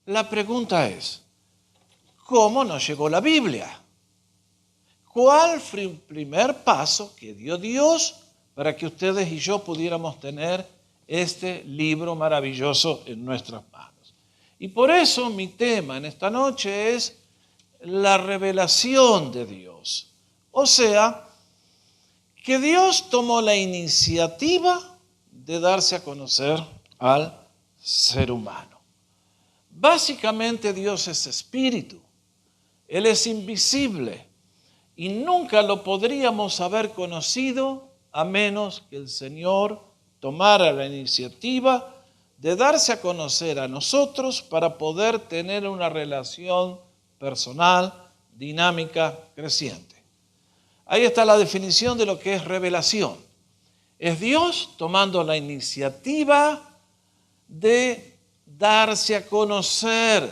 La pregunta es, ¿cómo nos llegó la Biblia? ¿Cuál fue el primer paso que dio Dios para que ustedes y yo pudiéramos tener este libro maravilloso en nuestras manos? Y por eso mi tema en esta noche es la revelación de Dios. O sea, que Dios tomó la iniciativa de darse a conocer al ser humano. Básicamente Dios es espíritu, Él es invisible y nunca lo podríamos haber conocido a menos que el Señor tomara la iniciativa de darse a conocer a nosotros para poder tener una relación personal, dinámica, creciente. Ahí está la definición de lo que es revelación. Es Dios tomando la iniciativa de darse a conocer.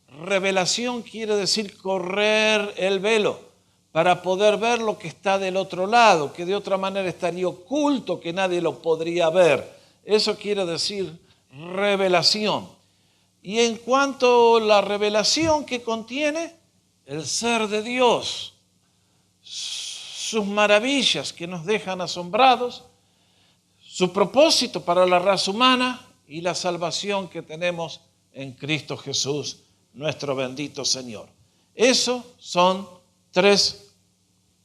Revelación quiere decir correr el velo para poder ver lo que está del otro lado, que de otra manera estaría oculto, que nadie lo podría ver. Eso quiere decir revelación. Y en cuanto a la revelación que contiene, el ser de Dios, sus maravillas que nos dejan asombrados, su propósito para la raza humana y la salvación que tenemos en Cristo Jesús, nuestro bendito Señor. Eso son tres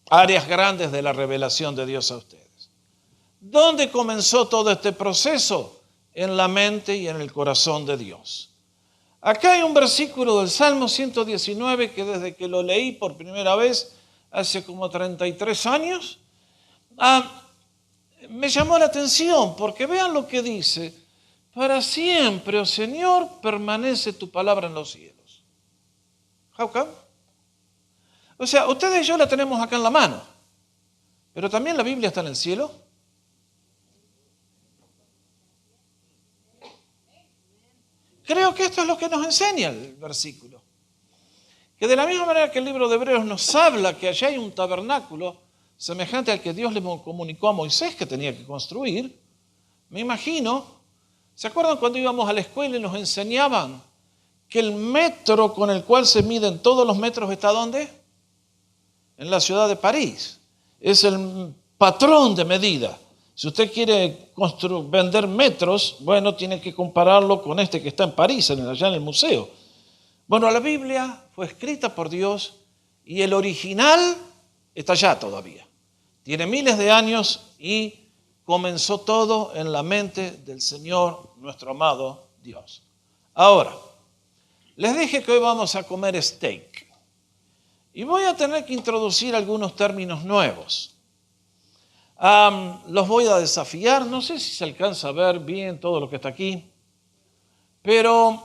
áreas grandes de la revelación de Dios a ustedes. ¿Dónde comenzó todo este proceso? En la mente y en el corazón de Dios. Acá hay un versículo del Salmo 119 que desde que lo leí por primera vez hace como 33 años, me llamó la atención porque vean lo que dice: para siempre, oh Señor, permanece tu palabra en los cielos. How come? O sea, ustedes y yo la tenemos acá en la mano, pero también la Biblia está en el cielo. Creo que esto es lo que nos enseña el versículo. Que de la misma manera que el libro de Hebreos nos habla que allá hay un tabernáculo semejante al que Dios le comunicó a Moisés que tenía que construir, me imagino, ¿se acuerdan cuando íbamos a la escuela y nos enseñaban que el metro con el cual se miden todos los metros está ¿dónde? En la ciudad de París. Es el patrón de medida. Si usted quiere vender metros, bueno, tiene que compararlo con este que está en París, allá en el museo. Bueno, la Biblia fue escrita por Dios y el original está allá todavía. Tiene miles de años y comenzó todo en la mente del Señor, nuestro amado Dios. Ahora, les dije que hoy vamos a comer steak. Y voy a tener que introducir algunos términos nuevos. Los voy a desafiar, no sé si se alcanza a ver bien todo lo que está aquí, pero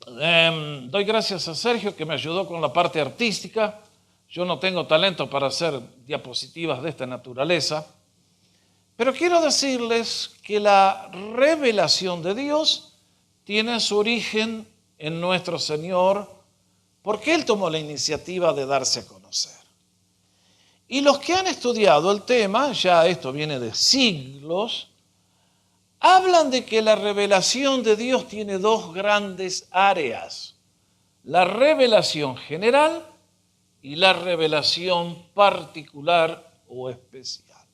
doy gracias a Sergio que me ayudó con la parte artística. Yo no tengo talento para hacer diapositivas de esta naturaleza, pero quiero decirles que la revelación de Dios tiene su origen en nuestro Señor, porque Él tomó la iniciativa de darse a conocer. Y los que han estudiado el tema, ya esto viene de siglos, hablan de que la revelación de Dios tiene dos grandes áreas: la revelación general y la revelación particular o especial.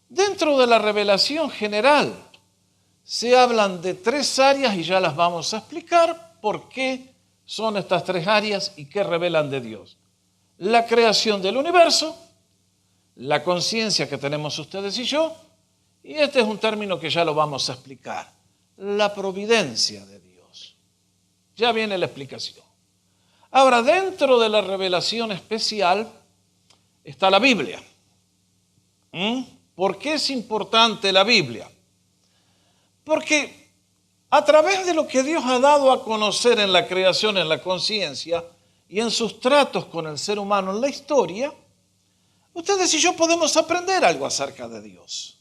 Dentro de la revelación general se hablan de tres áreas y ya las vamos a explicar por qué son estas tres áreas y qué revelan de Dios. La creación del universo, la conciencia que tenemos ustedes y yo, y este es un término que ya lo vamos a explicar: la providencia de Dios. Ya viene la explicación. Ahora, dentro de la revelación especial está la Biblia. ¿Por qué es importante la Biblia? Porque a través de lo que Dios ha dado a conocer en la creación, en la conciencia y en sus tratos con el ser humano en la historia, ustedes y yo podemos aprender algo acerca de Dios.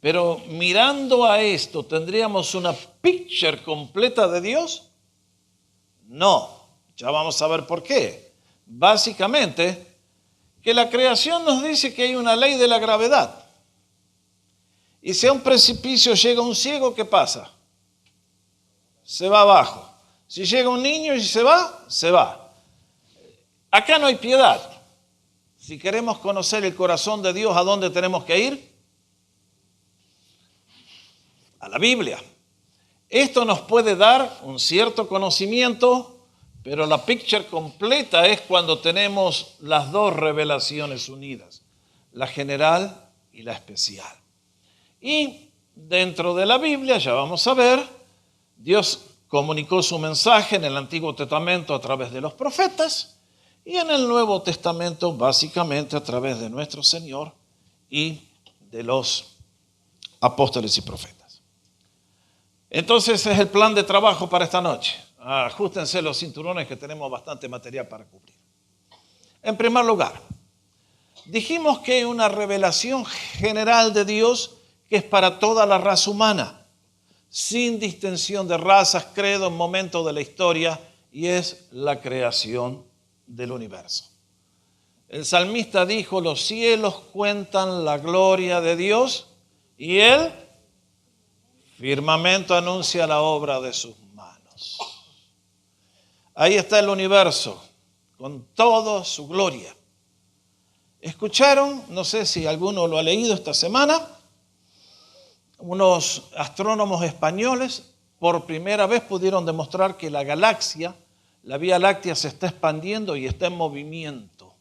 Pero mirando a esto, ¿tendríamos una picture completa de Dios? No, ya vamos a ver por qué. Básicamente, que la creación nos dice que hay una ley de la gravedad. Y si a un precipicio llega un ciego, ¿qué pasa? se va abajo. Si llega un niño y se va, se va. Acá no hay piedad. Si queremos conocer el corazón de Dios, ¿a dónde tenemos que ir? A la Biblia. Esto nos puede dar un cierto conocimiento, pero la picture completa es cuando tenemos las dos revelaciones unidas, la general y la especial. Y dentro de la Biblia, ya vamos a ver, Dios comunicó su mensaje en el Antiguo Testamento a través de los profetas y en el Nuevo Testamento básicamente a través de nuestro Señor y de los apóstoles y profetas. Entonces es el plan de trabajo para esta noche. Ajustense los cinturones que tenemos bastante material para cubrir. En primer lugar, dijimos que hay una revelación general de Dios que es para toda la raza humana, sin distinción de razas, credos, momentos de la historia, y es la creación del universo. El salmista dijo, los cielos cuentan la gloria de Dios y el firmamento anuncia la obra de sus manos. Ahí está el universo, con toda su gloria. ¿Escucharon? No sé si alguno lo ha leído esta semana. Unos astrónomos españoles por primera vez pudieron demostrar que la galaxia, la Vía Láctea, se está expandiendo y está en movimiento.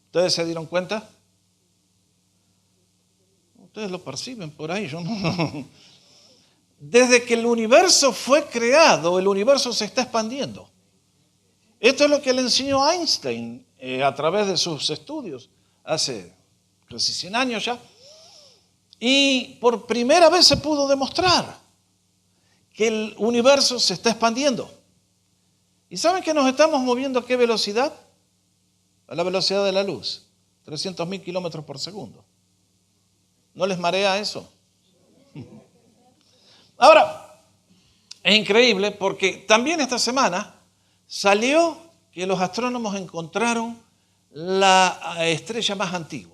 ¿Ustedes se dieron cuenta? Ustedes lo perciben por ahí, yo no. Desde que el universo fue creado, el universo se está expandiendo. Esto es lo que le enseñó Einstein a través de sus estudios hace casi 100 años ya. Y por primera vez se pudo demostrar que el universo se está expandiendo. ¿Y saben que nos estamos moviendo a qué velocidad? A la velocidad de la luz, 300.000 kilómetros por segundo. ¿No les marea eso? Ahora, es increíble porque también esta semana salió que los astrónomos encontraron la estrella más antigua.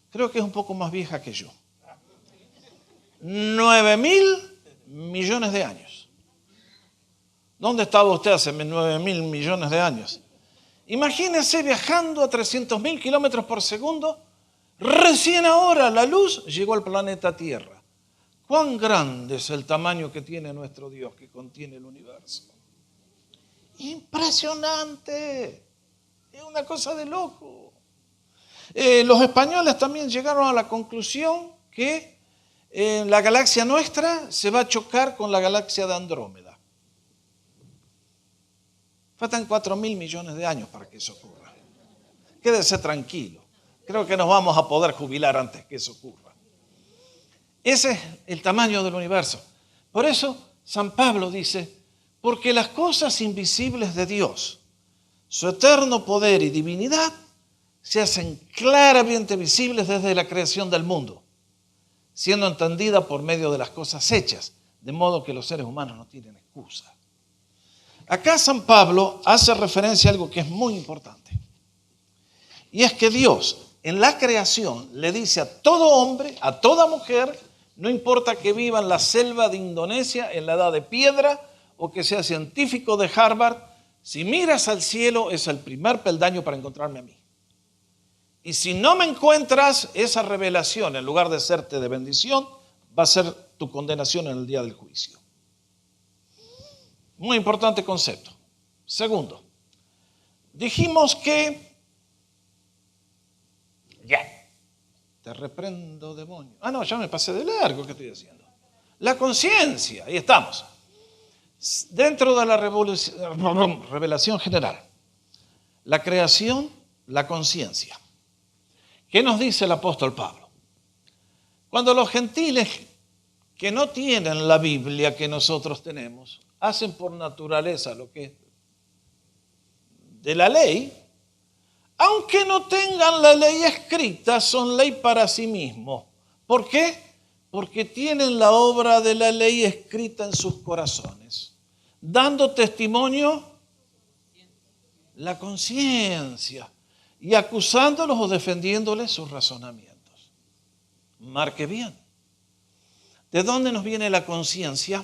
Creo que es un poco más vieja que yo. 9.000 millones de años. ¿Dónde estaba usted hace 9.000 millones de años? Imagínense viajando a 300.000 kilómetros por segundo. Recién ahora la luz llegó al planeta Tierra. ¿Cuán grande es el tamaño que tiene nuestro Dios que contiene el universo? Impresionante. Es una cosa de loco. Los españoles también llegaron a la conclusión que la galaxia nuestra se va a chocar con la galaxia de Andrómeda. Faltan 4.000 millones de años para que eso ocurra. Quédese tranquilo. Creo que nos vamos a poder jubilar antes que eso ocurra. Ese es el tamaño del universo. Por eso San Pablo dice, porque las cosas invisibles de Dios, su eterno poder y divinidad, se hacen claramente visibles desde la creación del mundo, siendo entendida por medio de las cosas hechas, de modo que los seres humanos no tienen excusa. Acá San Pablo hace referencia a algo que es muy importante, y es que Dios en la creación le dice a todo hombre, a toda mujer, no importa que viva en la selva de Indonesia, en la edad de piedra, o que sea científico de Harvard, si miras al cielo es el primer peldaño para encontrarme a mí. Y si no me encuentras, esa revelación, en lugar de serte de bendición, va a ser tu condenación en el día del juicio. Muy importante concepto. Segundo, dijimos que... Ya. Te reprendo, demonio. No, ya me pasé de largo, ¿qué estoy haciendo? La conciencia, ahí estamos. Dentro de la revelación general, la creación, la conciencia. ¿Qué nos dice el apóstol Pablo? Cuando los gentiles que no tienen la Biblia que nosotros tenemos, hacen por naturaleza lo que es de la ley, aunque no tengan la ley escrita, son ley para sí mismos. ¿Por qué? Porque tienen la obra de la ley escrita en sus corazones, dando testimonio la conciencia y acusándolos o defendiéndoles sus razonamientos. Marque bien. ¿De dónde nos viene la conciencia?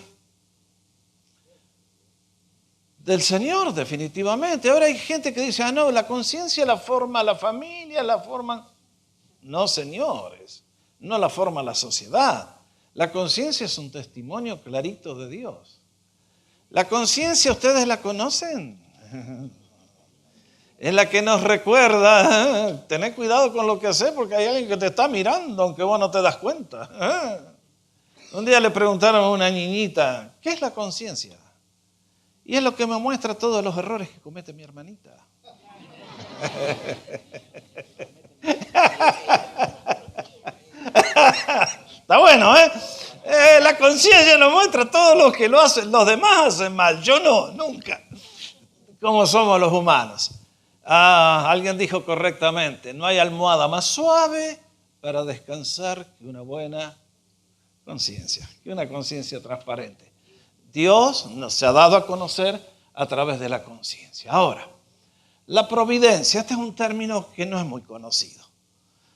del Señor, definitivamente. Ahora hay gente que dice, no, la conciencia la forma la familia, la forman... No, señores, no la forma la sociedad. La conciencia es un testimonio clarito de Dios. La conciencia, ¿ustedes la conocen? Es la que nos recuerda, tened cuidado con lo que haces porque hay alguien que te está mirando, aunque vos no te das cuenta. Un día le preguntaron a una niñita, ¿qué es la conciencia? Y es lo que me muestra todos los errores que comete mi hermanita. Está bueno, ¿eh? La conciencia nos muestra todo lo que lo hacen, los demás hacen mal, yo no, nunca. Como somos los humanos. Alguien dijo correctamente, no hay almohada más suave para descansar que una buena conciencia, que una conciencia transparente. Dios nos se ha dado a conocer a través de la conciencia. Ahora, la providencia, este es un término que no es muy conocido.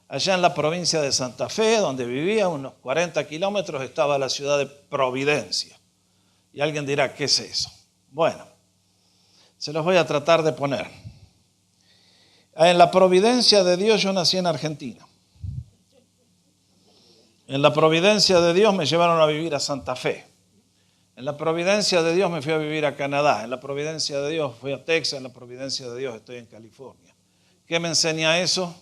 Allá en la provincia de Santa Fe, donde vivía, unos 40 kilómetros, estaba la ciudad de Providencia. Y alguien dirá, ¿qué es eso? Bueno, se los voy a tratar de poner. En la providencia de Dios yo nací en Argentina. En la providencia de Dios me llevaron a vivir a Santa Fe. En la providencia de Dios me fui a vivir a Canadá. En la providencia de Dios fui a Texas. En la providencia de Dios estoy en California. ¿Qué me enseña eso?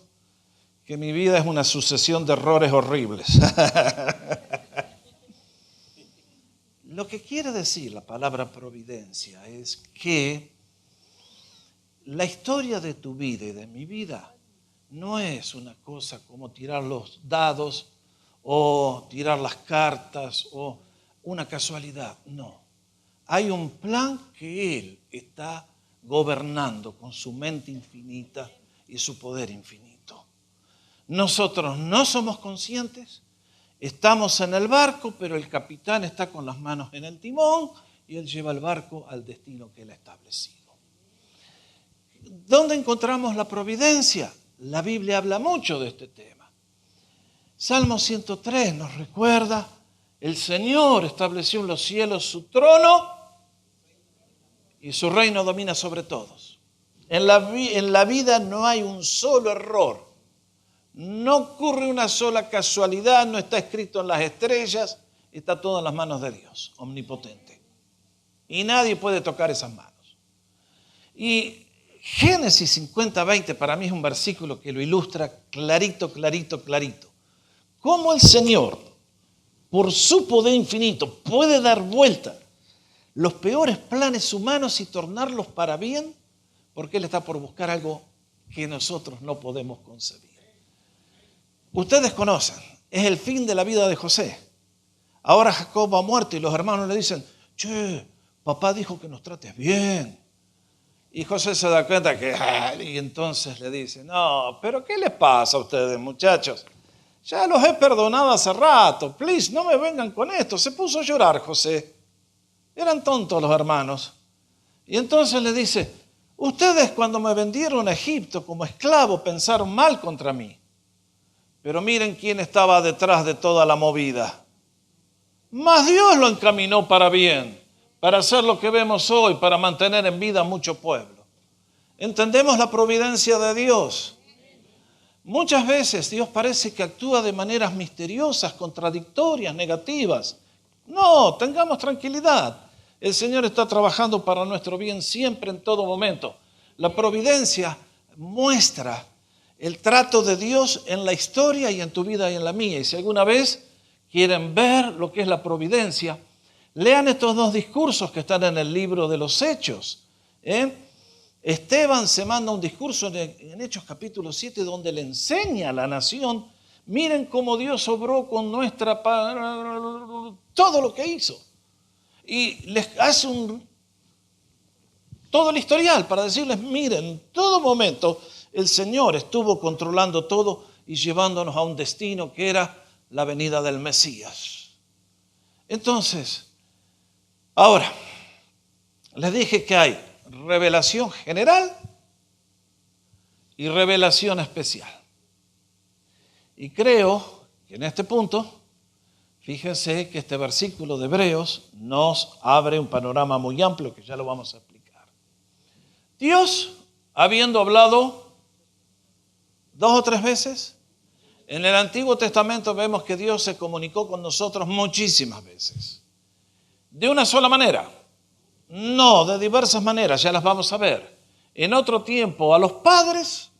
Que mi vida es una sucesión de errores horribles. Lo que quiere decir la palabra providencia es que la historia de tu vida y de mi vida no es una cosa como tirar los dados o tirar las cartas o una casualidad. No. Hay un plan que Él está gobernando con su mente infinita y su poder infinito. Nosotros no somos conscientes, estamos en el barco, pero el capitán está con las manos en el timón y Él lleva el barco al destino que Él ha establecido. ¿Dónde encontramos la providencia? La Biblia habla mucho de este tema. Salmo 103 nos recuerda, el Señor estableció en los cielos su trono y su reino domina sobre todos. En la vida no hay un solo error, no ocurre una sola casualidad, no está escrito en las estrellas, está todo en las manos de Dios, omnipotente. Y nadie puede tocar esas manos. Y Génesis 50:20 para mí es un versículo que lo ilustra clarito, clarito, clarito. Cómo el Señor, por su poder infinito, puede dar vuelta los peores planes humanos y tornarlos para bien, porque Él está por buscar algo que nosotros no podemos concebir. Ustedes conocen, es el fin de la vida de José. Ahora Jacob ha muerto y los hermanos le dicen, che, papá dijo que nos trates bien. Y José se da cuenta que, y entonces le dice, no, pero ¿qué les pasa a ustedes, muchachos? Ya los he perdonado hace rato, please, no me vengan con esto. Se puso a llorar José. Eran tontos los hermanos. Y entonces le dice, ustedes cuando me vendieron a Egipto como esclavo pensaron mal contra mí. Pero miren quién estaba detrás de toda la movida. Mas Dios lo encaminó para bien, para hacer lo que vemos hoy, para mantener en vida a mucho pueblo. ¿Entendemos la providencia de Dios? Muchas veces Dios parece que actúa de maneras misteriosas, contradictorias, negativas. No, tengamos tranquilidad. El Señor está trabajando para nuestro bien siempre, en todo momento. La providencia muestra el trato de Dios en la historia y en tu vida y en la mía. Y si alguna vez quieren ver lo que es la providencia, lean estos dos discursos que están en el libro de los Hechos. Esteban se manda un discurso en Hechos capítulo 7 donde le enseña a la nación, miren cómo Dios obró con todo lo que hizo. Y les hace todo el historial para decirles, miren, en todo momento el Señor estuvo controlando todo y llevándonos a un destino que era la venida del Mesías. Entonces, ahora, les dije que hay revelación general y revelación especial. Y creo que en este punto, fíjense que este versículo de Hebreos nos abre un panorama muy amplio que ya lo vamos a explicar. Dios, habiendo hablado 2 o 3 veces, en el Antiguo Testamento vemos que Dios se comunicó con nosotros muchísimas veces. ¿De una sola manera? No, de diversas maneras, ya las vamos a ver. En otro tiempo a los padres,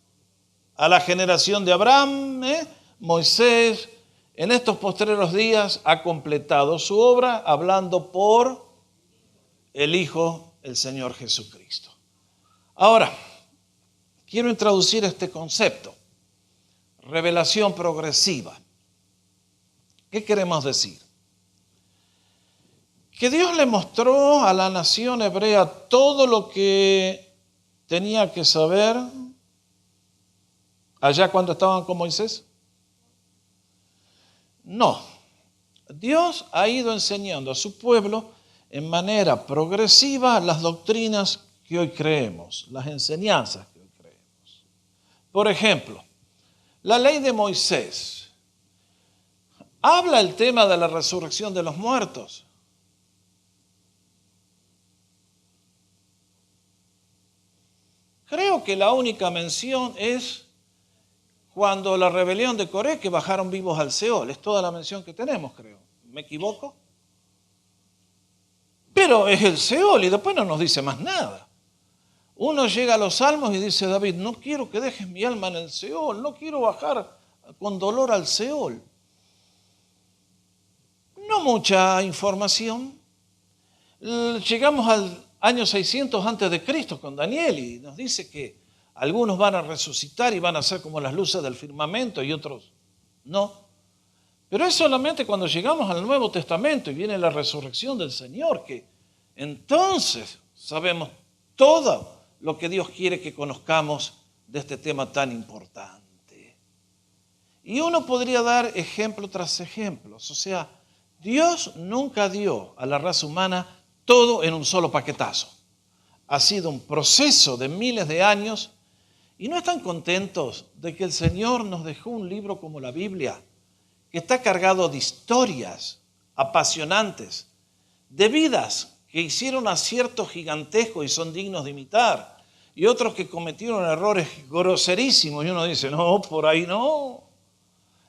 a la generación de Abraham, Moisés, en estos postreros días ha completado su obra hablando por el Hijo, el Señor Jesucristo. Ahora, quiero introducir este concepto, revelación progresiva. ¿Qué queremos decir? Que Dios le mostró a la nación hebrea todo lo que tenía que saber allá cuando estaban con Moisés. No, Dios ha ido enseñando a su pueblo en manera progresiva las doctrinas que hoy creemos, las enseñanzas que hoy creemos. Por ejemplo, la ley de Moisés habla el tema de la resurrección de los muertos. Creo que la única mención es cuando la rebelión de Coré, que bajaron vivos al Seol. Es toda la mención que tenemos, creo. ¿Me equivoco? Pero es el Seol y después no nos dice más nada. Uno llega a los Salmos y dice, David, no quiero que dejes mi alma en el Seol, no quiero bajar con dolor al Seol. No mucha información. Llegamos al año 600 antes de Cristo con Daniel y nos dice que algunos van a resucitar y van a ser como las luces del firmamento y otros no. Pero es solamente cuando llegamos al Nuevo Testamento y viene la resurrección del Señor que entonces sabemos todo lo que Dios quiere que conozcamos de este tema tan importante. Y uno podría dar ejemplo tras ejemplos. O sea, Dios nunca dio a la raza humana todo en un solo paquetazo. Ha sido un proceso de miles de años y no están contentos de que el Señor nos dejó un libro como la Biblia, que está cargado de historias apasionantes, de vidas que hicieron aciertos gigantescos y son dignos de imitar, y otros que cometieron errores groserísimos y uno dice, no, por ahí no.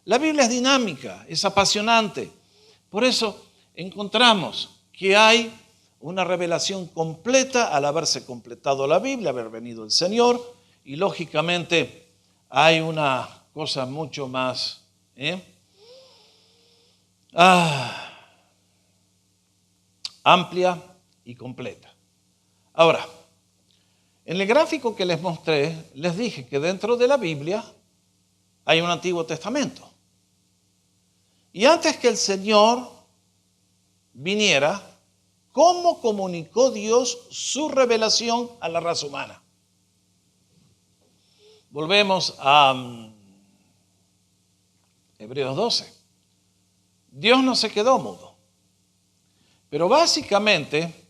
La Biblia es dinámica, es apasionante. Por eso encontramos que hay una revelación completa al haberse completado la Biblia, haber venido el Señor, y lógicamente hay una cosa mucho más amplia y completa. Ahora, en el gráfico que les mostré, les dije que dentro de la Biblia hay un Antiguo Testamento. Y antes que el Señor viniera, ¿cómo comunicó Dios su revelación a la raza humana? Volvemos a Hebreos 12. Dios no se quedó mudo. Pero básicamente,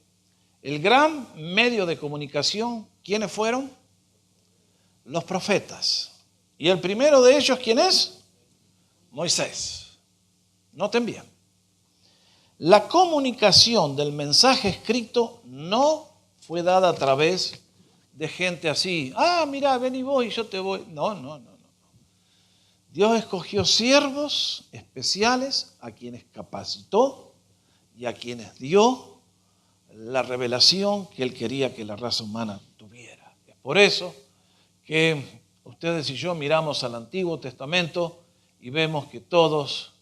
el gran medio de comunicación, ¿quiénes fueron? Los profetas. Y el primero de ellos, ¿quién es? Moisés. Noten bien. La comunicación del mensaje escrito no fue dada a través de gente así. Mira, ven y voy, yo te voy. No. Dios escogió siervos especiales a quienes capacitó y a quienes dio la revelación que Él quería que la raza humana tuviera. Es por eso que ustedes y yo miramos al Antiguo Testamento y vemos que todos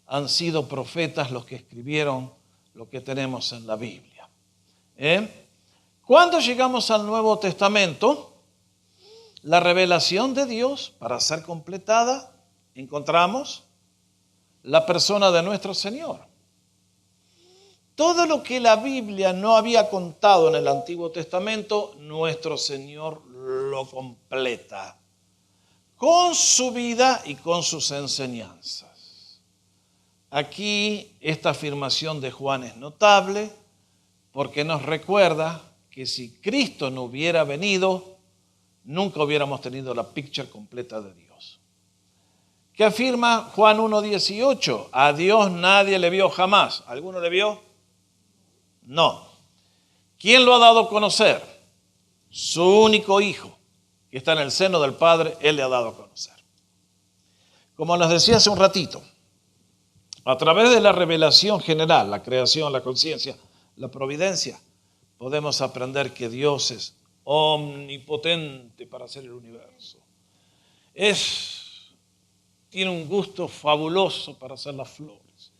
han sido profetas los que escribieron lo que tenemos en la Biblia. Cuando llegamos al Nuevo Testamento, la revelación de Dios, para ser completada, encontramos la persona de nuestro Señor. Todo lo que la Biblia no había contado en el Antiguo Testamento, nuestro Señor lo completa con su vida y con sus enseñanzas. Aquí esta afirmación de Juan es notable porque nos recuerda que si Cristo no hubiera venido, nunca hubiéramos tenido la picture completa de Dios. ¿Qué afirma Juan 1:18? A Dios nadie le vio jamás. ¿Alguno le vio? No. ¿Quién lo ha dado a conocer? su único Hijo, que está en el seno del Padre, Él le ha dado a conocer. Como les decía hace un ratito, a través de la revelación general, la creación, la conciencia, la providencia, podemos aprender que Dios es omnipotente para hacer el universo. Tiene un gusto fabuloso para hacer las flores.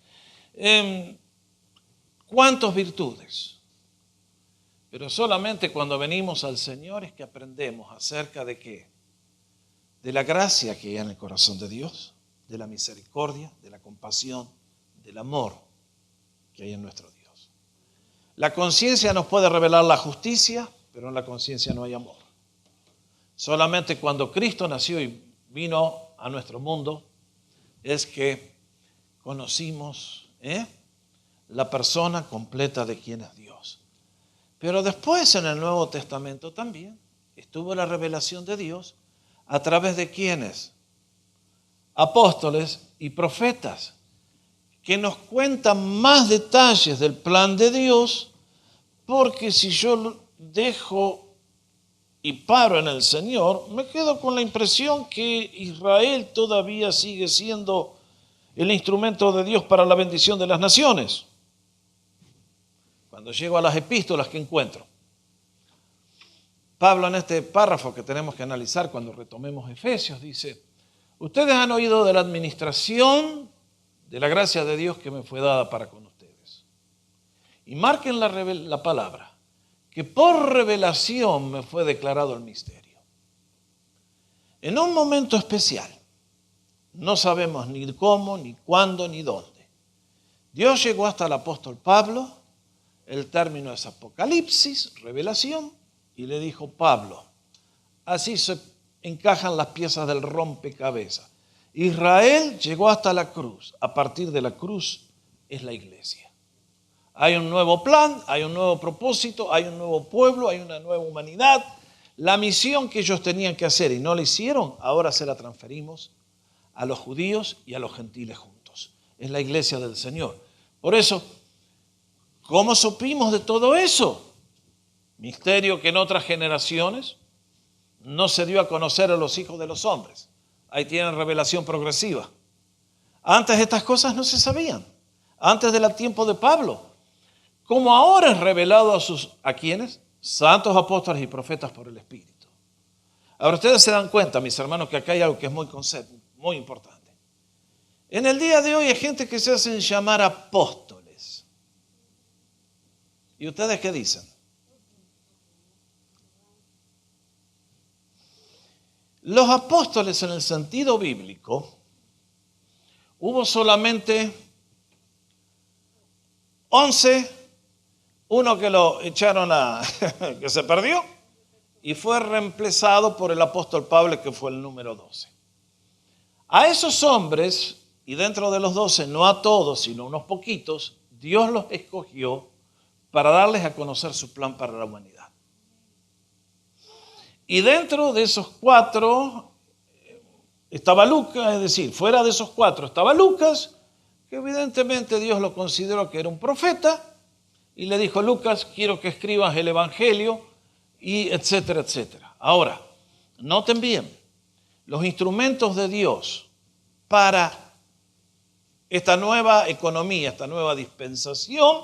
¿Cuántas virtudes? Pero solamente cuando venimos al Señor es que aprendemos acerca de qué. De la gracia que hay en el corazón de Dios, de la misericordia, de la compasión, del amor que hay en nuestro Dios. La conciencia nos puede revelar la justicia, pero en la conciencia no hay amor. Solamente cuando Cristo nació y vino a nuestro mundo es que conocimos la persona completa de quién es Dios. Pero después en el Nuevo Testamento también estuvo la revelación de Dios a través de quiénes, apóstoles y profetas, que nos cuentan más detalles del plan de Dios, porque si yo dejo y paro en el Señor, me quedo con la impresión que Israel todavía sigue siendo el instrumento de Dios para la bendición de las naciones. Cuando llego a las epístolas que encuentro, Pablo en este párrafo que tenemos que analizar cuando retomemos Efesios dice: ustedes han oído de la administración de la gracia de Dios que me fue dada para con ustedes. Y marquen la palabra, que por revelación me fue declarado el misterio. En un momento especial, no sabemos ni cómo, ni cuándo, ni dónde, Dios llegó hasta el apóstol Pablo, el término es Apocalipsis, revelación, y le dijo: Pablo, así se encajan las piezas del rompecabezas. Israel llegó hasta la cruz. A partir de la cruz es la iglesia. Hay un nuevo plan, hay un nuevo propósito, hay un nuevo pueblo, hay una nueva humanidad. La misión que ellos tenían que hacer y no la hicieron, ahora se la transferimos a los judíos y a los gentiles juntos. Es la iglesia del Señor. Por eso, ¿cómo supimos de todo eso? Misterio que en otras generaciones no se dio a conocer a los hijos de los hombres. Ahí tienen revelación progresiva. Antes estas cosas no se sabían. Antes del tiempo de Pablo. Como ahora es revelado ¿a quiénes? Santos, apóstoles y profetas por el Espíritu. Ahora ustedes se dan cuenta, mis hermanos, que acá hay algo que es muy importante. En el día de hoy hay gente que se hacen llamar apóstoles. ¿Y ustedes qué dicen? Los apóstoles en el sentido bíblico, hubo solamente 11, uno que lo echaron que se perdió y fue reemplazado por el apóstol Pablo, que fue el número 12. A esos hombres, y dentro de los 12, no a todos, sino unos poquitos, Dios los escogió para darles a conocer su plan para la humanidad. Y dentro de esos 4 estaba Lucas, es decir, fuera de esos 4 estaba Lucas, que evidentemente Dios lo consideró que era un profeta, y le dijo: Lucas, quiero que escribas el Evangelio, y etcétera, etcétera. Ahora, noten bien, los instrumentos de Dios para esta nueva economía, esta nueva dispensación,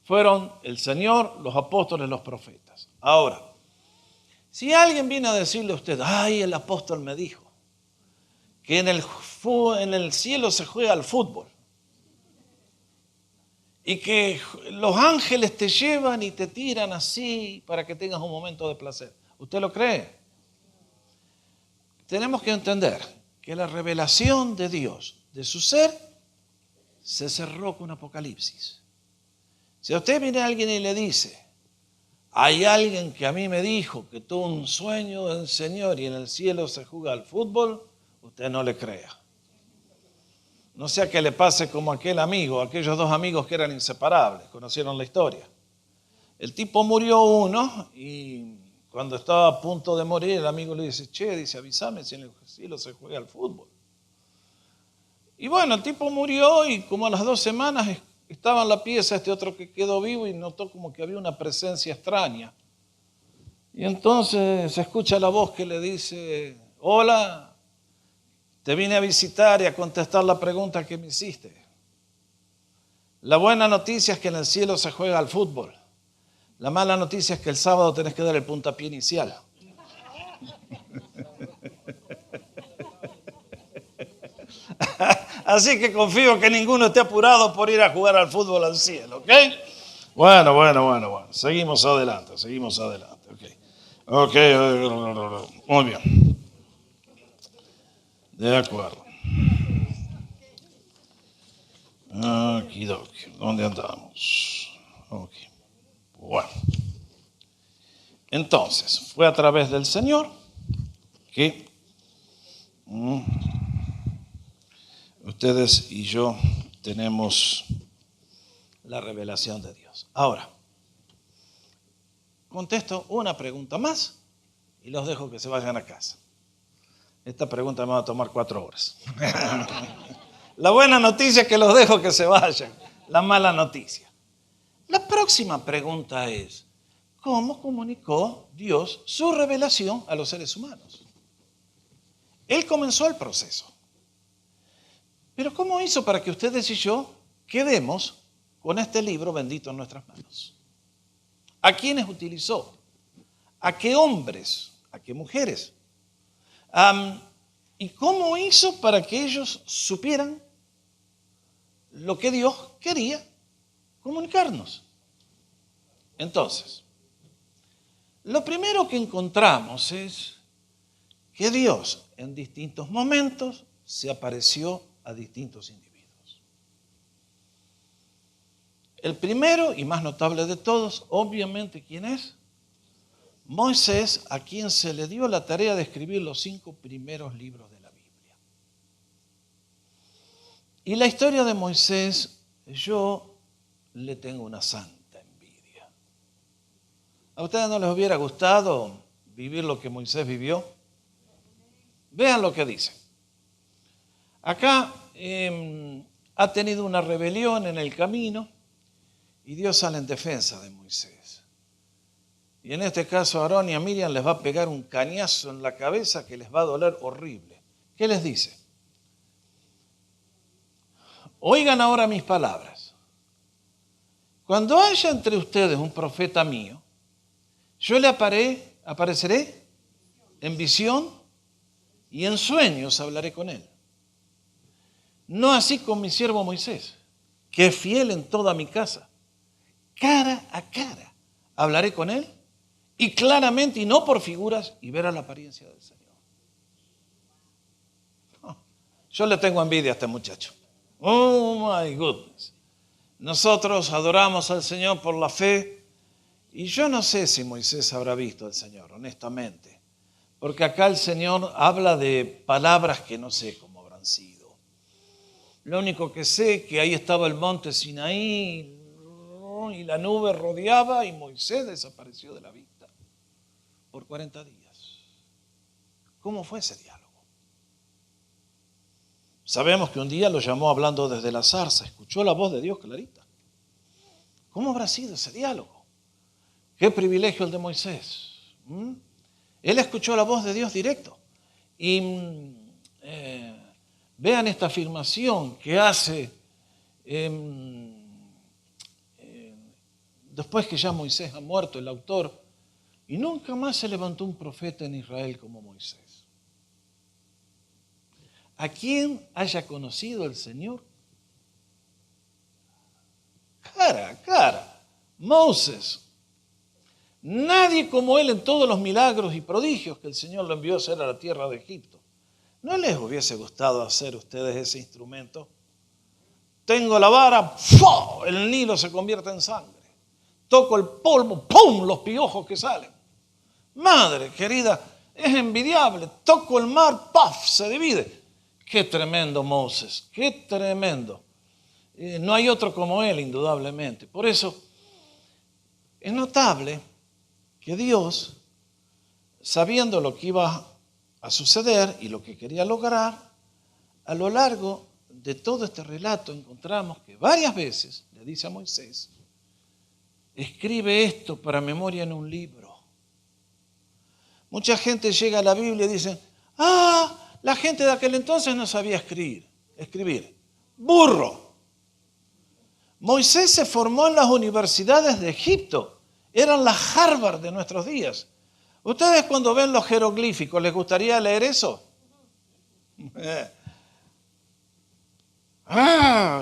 fueron el Señor, los apóstoles, los profetas. Ahora, si alguien viene a decirle a usted: ay, el apóstol me dijo que en el cielo se juega al fútbol y que los ángeles te llevan y te tiran así para que tengas un momento de placer, ¿usted lo cree? Tenemos que entender que la revelación de Dios, de su ser, se cerró con Apocalipsis. Si a usted viene alguien y le dice: hay alguien que a mí me dijo que tuvo un sueño del Señor y en el cielo se juega al fútbol, usted no le crea. No sea que le pase como aquellos 2 amigos que eran inseparables, conocieron la historia. El tipo murió uno y cuando estaba a punto de morir el amigo le dice: dice, avísame si en el cielo se juega al fútbol. Y bueno, el tipo murió y como a las 2 semanas estaba en la pieza este otro que quedó vivo y notó como que había una presencia extraña. Y entonces se escucha la voz que le dice, hola, te vine a visitar y a contestar la pregunta que me hiciste. La buena noticia es que en el cielo se juega al fútbol. La mala noticia es que el sábado tenés que dar el puntapié inicial. Así que confío que ninguno esté apurado por ir a jugar al fútbol al cielo, ¿ok? Bueno. Seguimos adelante. Ok, muy bien. De acuerdo. Okidoki. ¿Dónde andamos? Ok. Bueno. Entonces, fue a través del Señor que ustedes y yo tenemos la revelación de Dios. Ahora, contesto una pregunta más y los dejo que se vayan a casa. Esta pregunta me va a tomar 4 horas. La buena noticia es que los dejo que se vayan. La mala noticia. La próxima pregunta es, ¿cómo comunicó Dios su revelación a los seres humanos? Él comenzó el proceso. Pero ¿cómo hizo para que ustedes y yo quedemos con este libro bendito en nuestras manos? ¿A quiénes utilizó? ¿A qué hombres? ¿A qué mujeres? ¿Y cómo hizo para que ellos supieran lo que Dios quería comunicarnos? Entonces, lo primero que encontramos es que Dios en distintos momentos se apareció a distintos individuos. El primero y más notable de todos, obviamente, ¿quién es? Moisés, a quien se le dio la tarea de escribir los 5 primeros libros de la Biblia. Y la historia de Moisés, yo le tengo una santa envidia. ¿A ustedes no les hubiera gustado vivir lo que Moisés vivió? Vean lo que dice. Acá ha tenido una rebelión en el camino y Dios sale en defensa de Moisés. Y en este caso a Aarón y a Miriam les va a pegar un cañazo en la cabeza que les va a doler horrible. ¿Qué les dice? Oigan ahora mis palabras. Cuando haya entre ustedes un profeta mío, yo le apareceré en visión y en sueños hablaré con él. No así con mi siervo Moisés, que es fiel en toda mi casa. Cara a cara hablaré con él y claramente y no por figuras y verá la apariencia del Señor. Yo le tengo envidia a este muchacho. Oh my goodness. Nosotros adoramos al Señor por la fe y yo no sé si Moisés habrá visto al Señor, honestamente. Porque acá el Señor habla de palabras que no sé cómo habrán sido. Lo único que sé es que ahí estaba el monte Sinaí y la nube rodeaba y Moisés desapareció de la vista por 40 días. ¿Cómo fue ese diálogo? Sabemos que un día lo llamó hablando desde la zarza, escuchó la voz de Dios clarita. ¿Cómo habrá sido ese diálogo? Qué privilegio el de Moisés. Él escuchó la voz de Dios directo. Y vean esta afirmación que hace después que ya Moisés ha muerto, el autor, y nunca más se levantó un profeta en Israel como Moisés. ¿A quién haya conocido el Señor? Cara a cara. Moses. Nadie como él en todos los milagros y prodigios que el Señor lo envió a hacer a la tierra de Egipto. ¿No les hubiese gustado hacer ustedes ese instrumento? Tengo la vara, ¡fua! El Nilo se convierte en sangre. Toco el polvo, ¡pum! Los piojos que salen. Madre querida, es envidiable. Toco el mar, ¡paf! Se divide. Qué tremendo Moisés, qué tremendo. No hay otro como él, indudablemente. Por eso es notable que Dios, sabiendo lo que iba a suceder y lo que quería lograr, a lo largo de todo este relato encontramos que varias veces le dice a Moisés, escribe esto para memoria en un libro. Mucha gente llega a la Biblia y dice, la gente de aquel entonces no sabía escribir. ¡Burro! Moisés se formó en las universidades de Egipto. Eran las Harvard de nuestros días. ¿Ustedes cuando ven los jeroglíficos, les gustaría leer eso?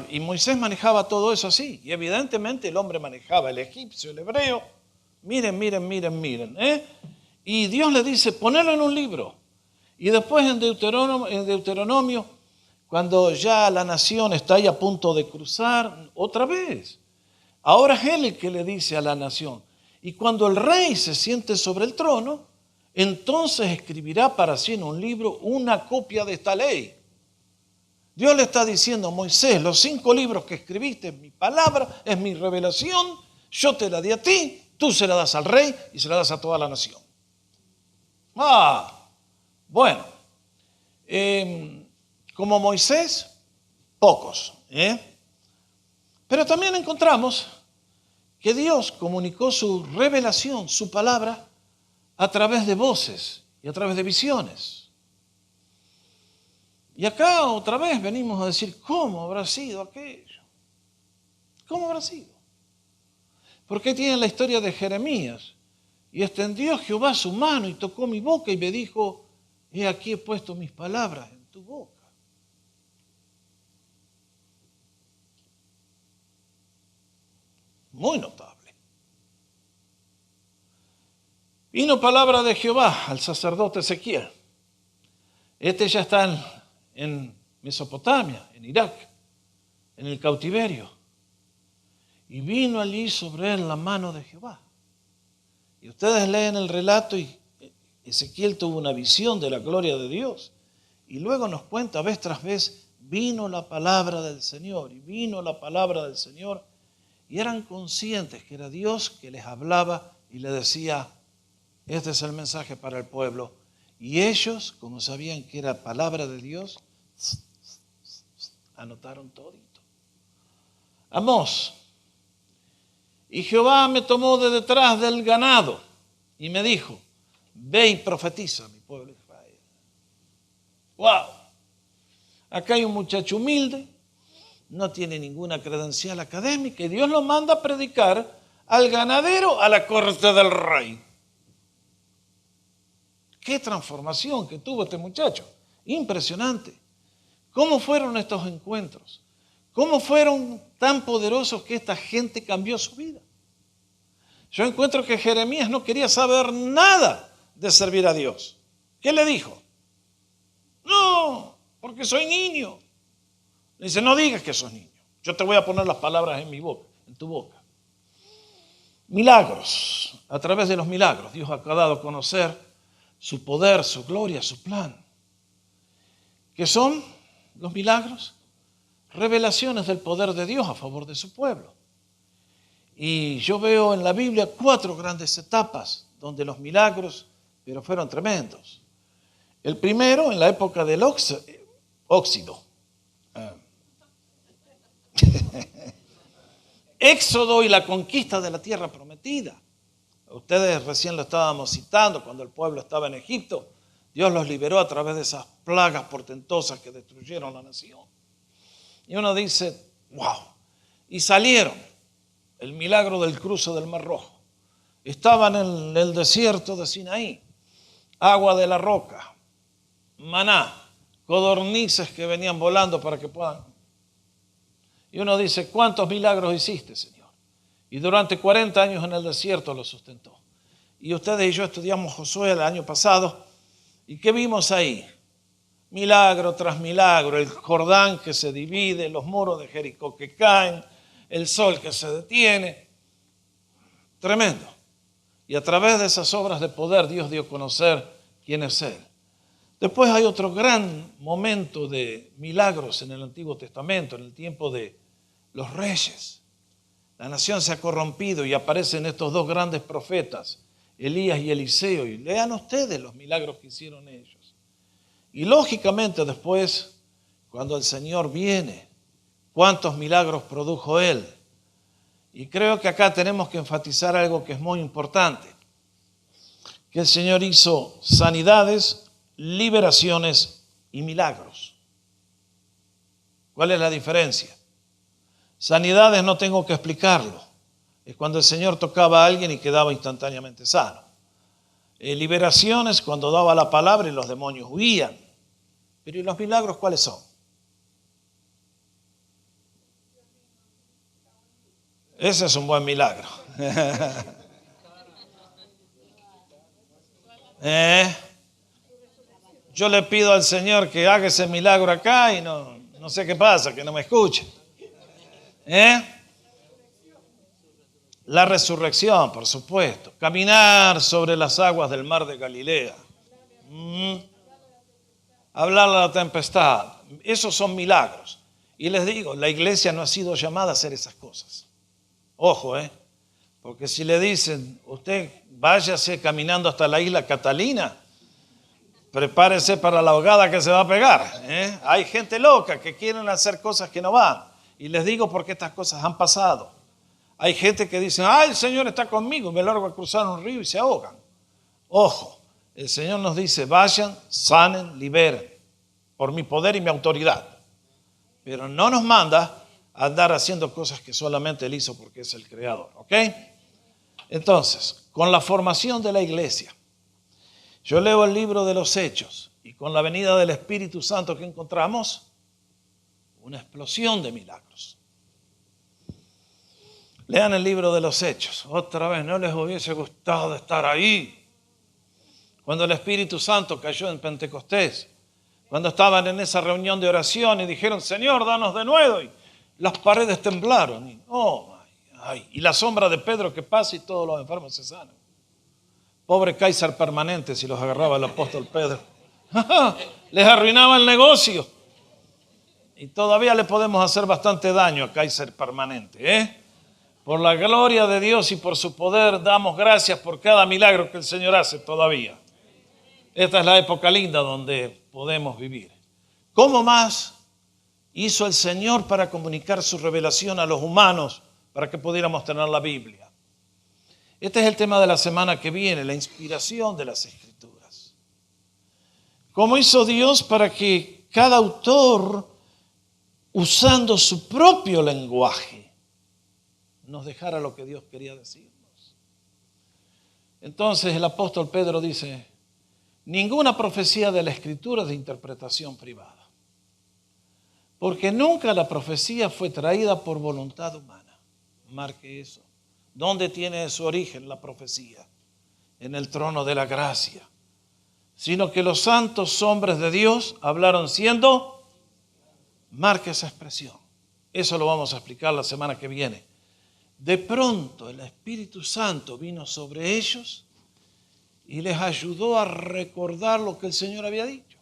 Y Moisés manejaba todo eso así. Y evidentemente el hombre manejaba el egipcio, el hebreo. Miren. Y Dios le dice, ponelo en un libro. Y después en Deuteronomio, cuando ya la nación está ahí a punto de cruzar, otra vez. Ahora es él el que le dice a la nación. Y cuando el rey se siente sobre el trono, entonces escribirá para sí en un libro una copia de esta ley. Dios le está diciendo, Moisés, los 5 libros que escribiste es mi palabra, es mi revelación, yo te la di a ti, tú se la das al rey y se la das a toda la nación. Bueno, como Moisés, pocos. Pero también encontramos que Dios comunicó su revelación, su palabra, a través de voces y a través de visiones. Y acá otra vez venimos a decir, ¿cómo habrá sido aquello? ¿Cómo habrá sido? Porque tienen la historia de Jeremías. Y extendió Jehová su mano y tocó mi boca y me dijo, he aquí he puesto mis palabras en tu boca. Muy notable. Vino palabra de Jehová al sacerdote Ezequiel. Este ya está en Mesopotamia, en Irak, en el cautiverio. Y vino allí sobre él la mano de Jehová. Y ustedes leen el relato y Ezequiel tuvo una visión de la gloria de Dios. Y luego nos cuenta vez tras vez, vino la palabra del Señor y vino la palabra del Señor. Y eran conscientes que era Dios que les hablaba y les decía, este es el mensaje para el pueblo. Y ellos, como sabían que era palabra de Dios, anotaron todito. Amós. Y Jehová me tomó de detrás del ganado y me dijo, ve y profetiza a mi pueblo Israel. ¡Wow! Acá hay un muchacho humilde, no tiene ninguna credencial académica y Dios lo manda a predicar al ganadero a la corte del rey. ¡Qué transformación que tuvo este muchacho! Impresionante. ¿Cómo fueron estos encuentros? ¿Cómo fueron tan poderosos que esta gente cambió su vida? Yo encuentro que Jeremías no quería saber nada de servir a Dios. ¿Qué le dijo? No, porque soy niño. Le dice, no digas que sos niño. Yo te voy a poner las palabras en mi boca, en tu boca. Milagros. A través de los milagros, Dios ha dado a conocer su poder, su gloria, su plan. ¿Qué son los milagros? Revelaciones del poder de Dios a favor de su pueblo. Y yo veo en la Biblia 4 grandes etapas donde los milagros, pero fueron tremendos. El primero en la época del óxido. Éxodo y la conquista de la tierra prometida. Ustedes recién lo estábamos citando cuando el pueblo estaba en Egipto. Dios los liberó a través de esas plagas portentosas que destruyeron la nación. Y uno dice, wow. Y salieron. El milagro del cruce del Mar Rojo. Estaban en el desierto de Sinaí. Agua de la roca. Maná. Codornices que venían volando para que puedan. Y uno dice, ¿cuántos milagros hiciste, Señor? Y durante 40 años en el desierto lo sustentó. Y ustedes y yo estudiamos Josué el año pasado. ¿Y qué vimos ahí? Milagro tras milagro, el Jordán que se divide, los muros de Jericó que caen, el sol que se detiene. Tremendo. Y a través de esas obras de poder Dios dio a conocer quién es Él. Después hay otro gran momento de milagros en el Antiguo Testamento, en el tiempo de los reyes. La nación se ha corrompido y aparecen estos 2 grandes profetas, Elías y Eliseo, y lean ustedes los milagros que hicieron ellos. Y lógicamente después, cuando el Señor viene, ¿cuántos milagros produjo Él? Y creo que acá tenemos que enfatizar algo que es muy importante. que el Señor hizo sanidades, liberaciones y milagros. ¿Cuál es la diferencia? Sanidades no tengo que explicarlo. Es cuando el Señor tocaba a alguien y quedaba instantáneamente sano. Liberaciones cuando daba la palabra y los demonios huían. Pero ¿y los milagros cuáles son? Ese es un buen milagro. Yo le pido al Señor que haga ese milagro acá y no sé qué pasa, que no me escuche. La resurrección, por supuesto. Caminar sobre las aguas del mar de Galilea. Hablar a la tempestad. Esos son milagros. Y les digo, la iglesia no ha sido llamada a hacer esas cosas. Ojo, porque si le dicen, usted váyase caminando hasta la isla Catalina, prepárese para la ahogada que se va a pegar. Hay gente loca que quieren hacer cosas que no van. Y les digo porque estas cosas han pasado. Hay gente que dice, el Señor está conmigo, me largo a cruzar un río y se ahogan. Ojo, el Señor nos dice, vayan, sanen, liberen, por mi poder y mi autoridad. Pero no nos manda a andar haciendo cosas que solamente Él hizo porque es el creador. ¿Ok? Entonces, con la formación de la iglesia, yo leo el libro de los Hechos y con la venida del Espíritu Santo que encontramos, una explosión de milagros. Lean el libro de los Hechos. Otra vez, no les hubiese gustado estar ahí. Cuando el Espíritu Santo cayó en Pentecostés, cuando estaban en esa reunión de oración y dijeron, Señor, danos de nuevo. Y las paredes temblaron. Y la sombra de Pedro que pasa y todos los enfermos se sanan. Pobre Kaiser Permanente si los agarraba el apóstol Pedro. Les arruinaba el negocio. Y todavía le podemos hacer bastante daño a Kaiser Permanente. Por la gloria de Dios y por su poder damos gracias por cada milagro que el Señor hace todavía. Esta es la época linda donde podemos vivir. ¿Cómo más hizo el Señor para comunicar su revelación a los humanos para que pudiéramos tener la Biblia? Este es el tema de la semana que viene, la inspiración de las Escrituras. ¿Cómo hizo Dios para que cada autor, usando su propio lenguaje, nos dejara lo que Dios quería decirnos? Entonces el apóstol Pedro dice, ninguna profecía de la Escritura es de interpretación privada, porque nunca la profecía fue traída por voluntad humana. Marque eso. ¿Dónde tiene su origen la profecía? En el trono de la gracia. Sino que los santos hombres de Dios hablaron siendo, marque esa expresión. Eso lo vamos a explicar la semana que viene. De pronto el Espíritu Santo vino sobre ellos y les ayudó a recordar lo que el Señor había dicho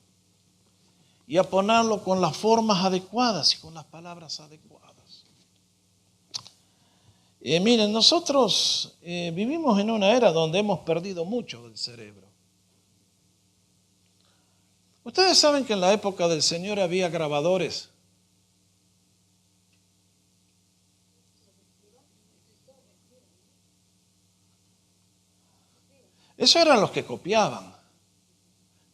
y a ponerlo con las formas adecuadas y con las palabras adecuadas. Miren, nosotros vivimos en una era donde hemos perdido mucho del cerebro. Ustedes saben que en la época del Señor había grabadores. Esos eran los que copiaban.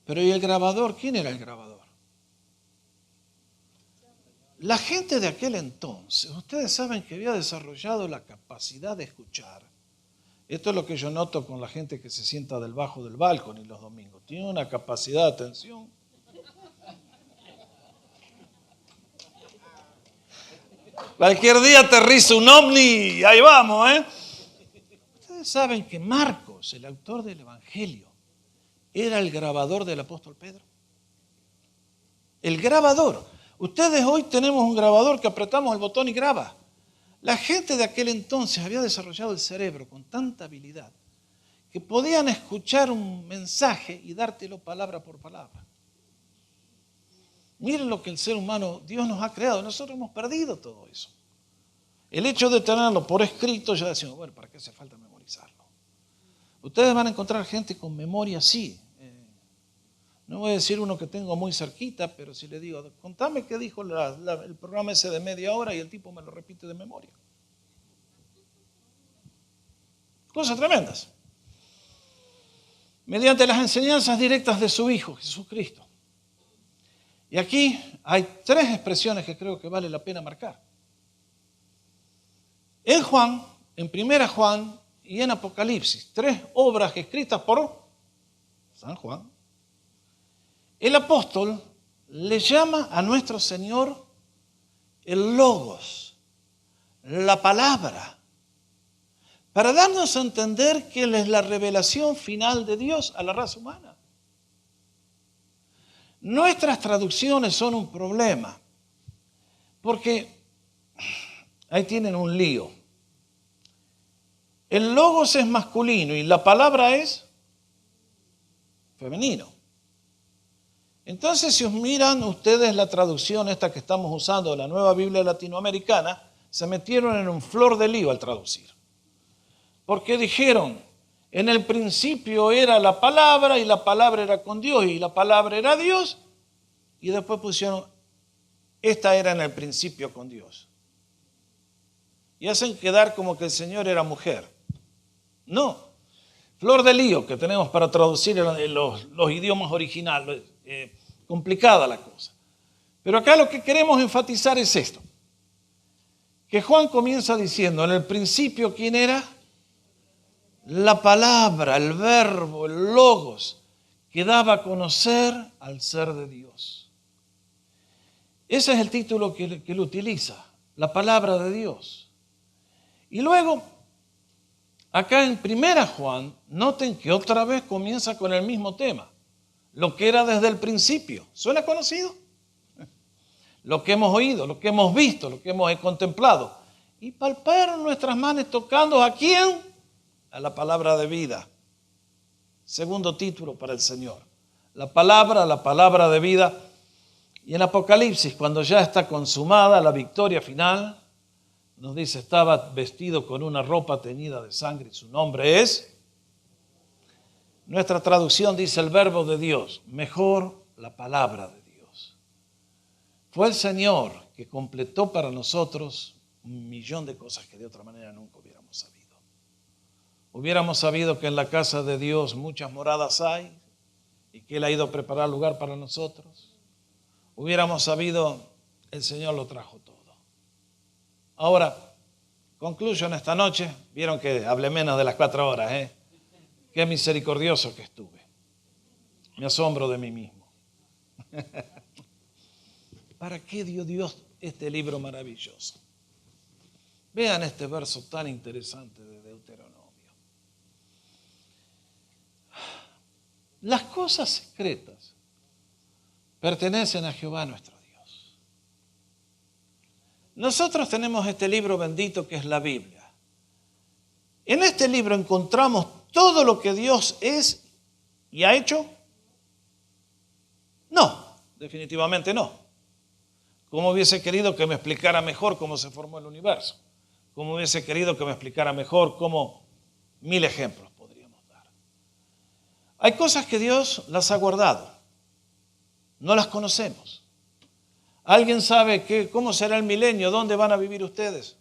Pero ¿y el grabador? ¿Quién era el grabador? La gente de aquel entonces, ustedes saben que había desarrollado la capacidad de escuchar. Esto es lo que yo noto con la gente que se sienta debajo del balcón los domingos. Tiene una capacidad de atención. Cualquier día aterriza un ovni y ahí vamos, Ustedes saben que Marcos, el autor del Evangelio, era el grabador del apóstol Pedro. El grabador. Ustedes hoy tenemos un grabador que apretamos el botón y graba. La gente de aquel entonces había desarrollado el cerebro con tanta habilidad que podían escuchar un mensaje y dártelo palabra por palabra. Miren lo que el ser humano, Dios nos ha creado. Nosotros hemos perdido todo eso. El hecho de tenerlo por escrito, ya decimos, bueno, ¿para qué hace falta memorizarlo? Ustedes van a encontrar gente con memoria así. No voy a decir uno que tengo muy cerquita, pero si le digo, contame qué dijo el programa ese de media hora y el tipo me lo repite de memoria. Cosas tremendas. mediante las enseñanzas directas de su Hijo, Jesucristo. Y aquí hay 3 expresiones que creo que vale la pena marcar. En Juan, en 1 Juan y en Apocalipsis, 3 obras escritas por San Juan, el apóstol le llama a nuestro Señor el Logos, la palabra, para darnos a entender que Él es la revelación final de Dios a la raza humana. Nuestras traducciones son un problema, porque ahí tienen un lío. El Logos es masculino y la palabra es femenino. Entonces, si os miran ustedes la traducción esta que estamos usando, la Nueva Biblia Latinoamericana, se metieron en un flor de lío al traducir. Porque dijeron, en el principio era la palabra y la palabra era con Dios y la palabra era Dios, y después pusieron, esta era en el principio con Dios. Y hacen quedar como que el Señor era mujer. No, flor de lío que tenemos para traducir en los idiomas originales, complicada la cosa. Pero acá lo que queremos enfatizar es esto, que Juan comienza diciendo, en el principio, ¿quién era? La palabra, el verbo, el logos, que daba a conocer al ser de Dios. Ese es el título que él utiliza, la palabra de Dios. Y luego, acá en 1 Juan, noten que otra vez comienza con el mismo tema, lo que era desde el principio. ¿Suena conocido? Lo que hemos oído, lo que hemos visto, lo que hemos contemplado. Y palparon nuestras manos tocando ¿a quién? A la palabra de vida. Segundo título para el Señor. La palabra de vida. Y en Apocalipsis, cuando ya está consumada la victoria final, nos dice, estaba vestido con una ropa teñida de sangre y su nombre es. Nuestra traducción dice el verbo de Dios, mejor la palabra de Dios. Fue el Señor que completó para nosotros 1.000.000 de cosas que de otra manera nunca hubiéramos sabido. Hubiéramos sabido que en la casa de Dios muchas moradas hay y que Él ha ido a preparar lugar para nosotros. Hubiéramos sabido, el Señor lo trajo todo. Ahora, concluyo en esta noche, vieron que hablé menos de las 4 horas, Qué misericordioso que estuve. Me asombro de mí mismo. ¿Para qué dio Dios este libro maravilloso? Vean este verso tan interesante de Deuteronomio. Las cosas secretas pertenecen a Jehová nuestro Dios. Nosotros tenemos este libro bendito que es la Biblia. En este libro encontramos todo lo que Dios es y ha hecho. No, definitivamente no. Como hubiese querido que me explicara mejor cómo se formó el universo. Como hubiese querido que me explicara mejor cómo, 1000 ejemplos podríamos dar. Hay cosas que Dios las ha guardado. No las conocemos. ¿Alguien sabe cómo será el milenio? ¿Dónde van a vivir ustedes?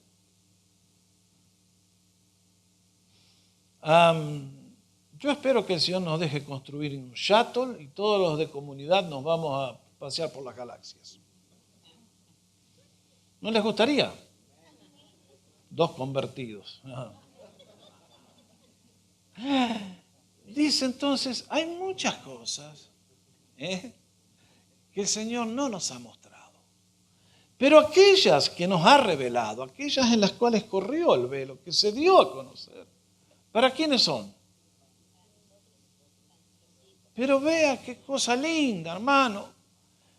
Yo espero que el Señor nos deje construir un shuttle y todos los de comunidad nos vamos a pasear por las galaxias. ¿No les gustaría? 2 convertidos. Dice entonces, hay muchas cosas que el Señor no nos ha mostrado. Pero aquellas que nos ha revelado, aquellas en las cuales corrió el velo, que se dio a conocer, ¿para quiénes son? Pero vea qué cosa linda, hermano.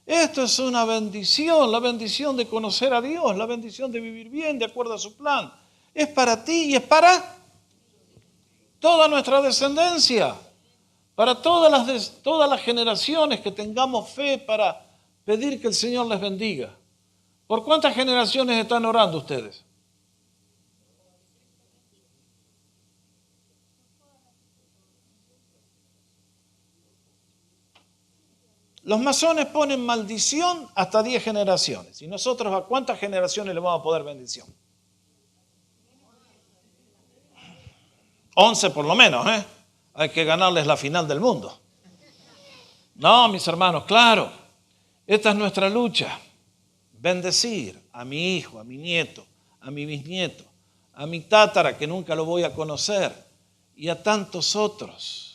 Esto es una bendición, la bendición de conocer a Dios, la bendición de vivir bien de acuerdo a su plan. Es para ti y es para toda nuestra descendencia, para todas las generaciones que tengamos fe para pedir que el Señor les bendiga. ¿Por cuántas generaciones están orando ustedes? Los masones ponen maldición hasta 10 generaciones. ¿Y nosotros a cuántas generaciones le vamos a poder bendición? 11 por lo menos, hay que ganarles la final del mundo. No, mis hermanos, claro, esta es nuestra lucha. Bendecir a mi hijo, a mi nieto, a mi bisnieto, a mi tátara que nunca lo voy a conocer y a tantos otros.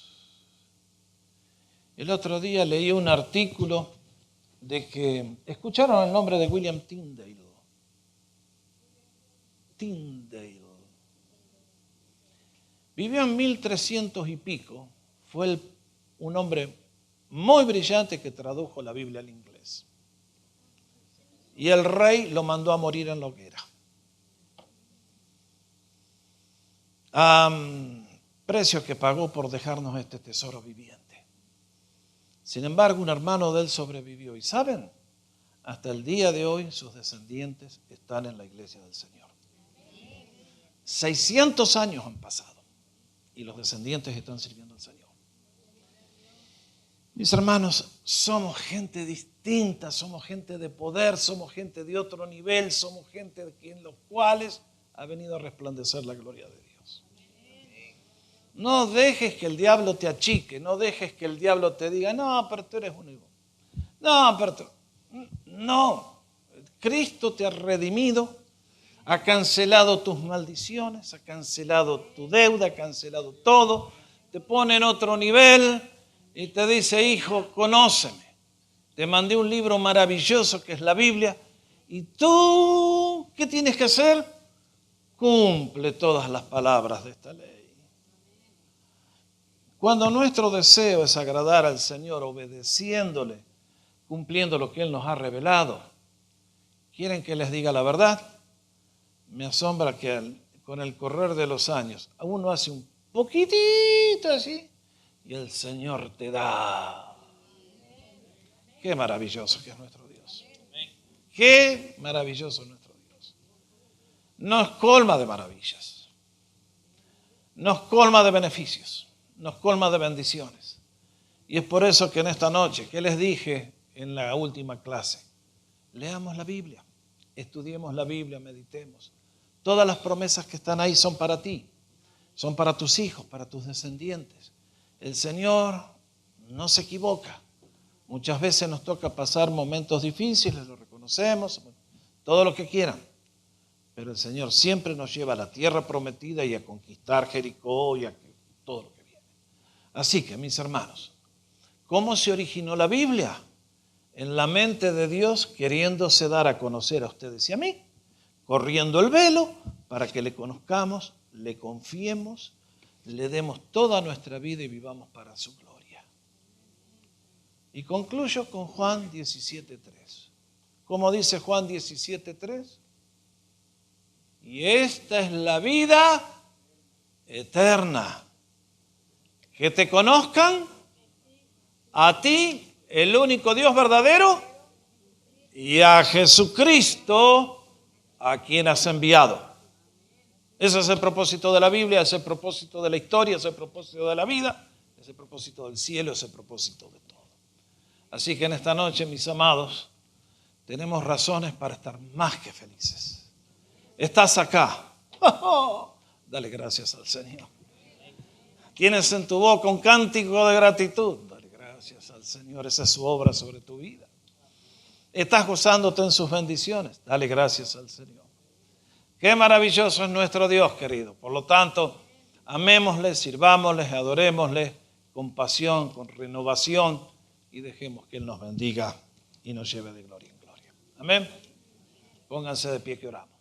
El otro día leí un artículo de que, ¿escucharon el nombre de William Tyndale? Tyndale. Vivió en 1300 y pico, fue un hombre muy brillante que tradujo la Biblia al inglés. Y el rey lo mandó a morir en la hoguera. Precio que pagó por dejarnos este tesoro viviente. Sin embargo, un hermano de él sobrevivió. ¿Y saben? Hasta el día de hoy sus descendientes están en la iglesia del Señor. 600 años han pasado y los descendientes están sirviendo al Señor. Mis hermanos, somos gente distinta, somos gente de poder, somos gente de otro nivel, somos gente en los cuales ha venido a resplandecer la gloria de Dios. No dejes que el diablo te achique, no dejes que el diablo te diga, no, pero tú eres único. No, pero tú... No, Cristo te ha redimido, ha cancelado tus maldiciones, ha cancelado tu deuda, ha cancelado todo, te pone en otro nivel y te dice, hijo, conóceme. Te mandé un libro maravilloso que es la Biblia y tú, ¿qué tienes que hacer? Cumple todas las palabras de esta ley. Cuando nuestro deseo es agradar al Señor obedeciéndole, cumpliendo lo que Él nos ha revelado, ¿quieren que les diga la verdad? Me asombra que con el correr de los años, uno hace un poquitito así y el Señor te da. Qué maravilloso que es nuestro Dios. Qué maravilloso es nuestro Dios. Nos colma de maravillas. Nos colma de beneficios. Nos colma de bendiciones. Y es por eso que en esta noche, ¿qué les dije en la última clase? Leamos la Biblia, estudiemos la Biblia, meditemos. Todas las promesas que están ahí son para ti, son para tus hijos, para tus descendientes. El Señor no se equivoca. Muchas veces nos toca pasar momentos difíciles, lo reconocemos, todo lo que quieran. Pero el Señor siempre nos lleva a la tierra prometida y a conquistar Jericó y a todo lo que viene. Así que, mis hermanos, ¿cómo se originó la Biblia? En la mente de Dios, queriéndose dar a conocer a ustedes y a mí, corriendo el velo para que le conozcamos, le confiemos, le demos toda nuestra vida y vivamos para su gloria. Y concluyo con Juan 17:3. ¿Cómo dice Juan 17:3? Y esta es la vida eterna, que te conozcan a ti, el único Dios verdadero, y a Jesucristo, a quien has enviado. Ese es el propósito de la Biblia, ese es el propósito de la historia, ese es el propósito de la vida, ese es el propósito del cielo, ese es el propósito de todo. Así que en esta noche, mis amados, tenemos razones para estar más que felices. Estás acá. Dale gracias al Señor. Tienes en tu boca un cántico de gratitud. Dale gracias al Señor, esa es su obra sobre tu vida. Estás gozándote en sus bendiciones. Dale gracias al Señor. Qué maravilloso es nuestro Dios, querido. Por lo tanto, amémosle, sirvámosle, adorémosle con pasión, con renovación y dejemos que Él nos bendiga y nos lleve de gloria en gloria. Amén. Pónganse de pie que oramos.